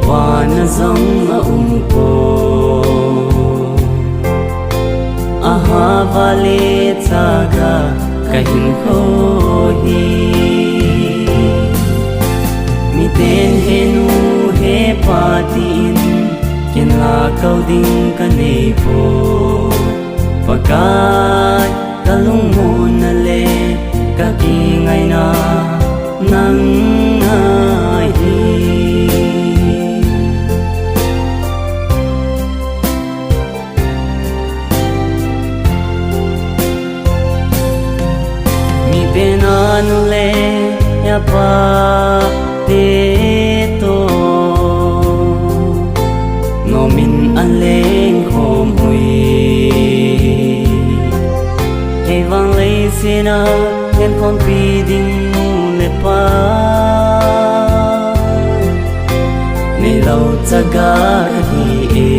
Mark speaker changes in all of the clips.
Speaker 1: wana zong a po aha vale tsaga kahin ko hi miten henu he patin kin la kau ding kanei po pagkat kalung mo na le kakingay na nang ngahi mi penanule ya pa teto no min aleng khom hui hey vang lei sina en con pi ding nu le pa nei lau tsaga hi e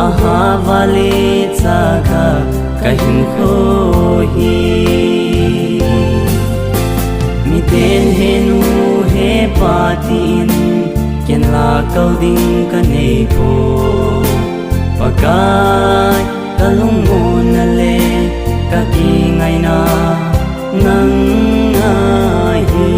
Speaker 1: aha vale tsaga kahin ko hi miten henu he patin ken la kau ding kanei po pagkat kalung mo na le kakingay na nang ngahi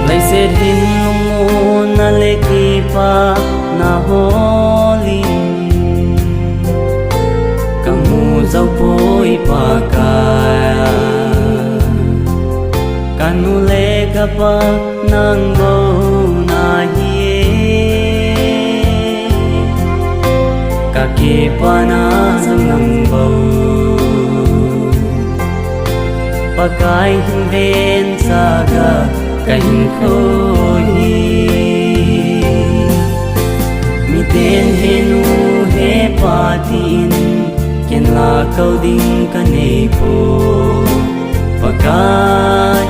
Speaker 1: lai set hin nung mo na le ki pa na holing dâu bôi pa kaya kanu le kapa nang go na hie kaki pa na sang nang bo pakai hin saga kahin ko hi miten henu he patin ken la kau ding kanei po pagkat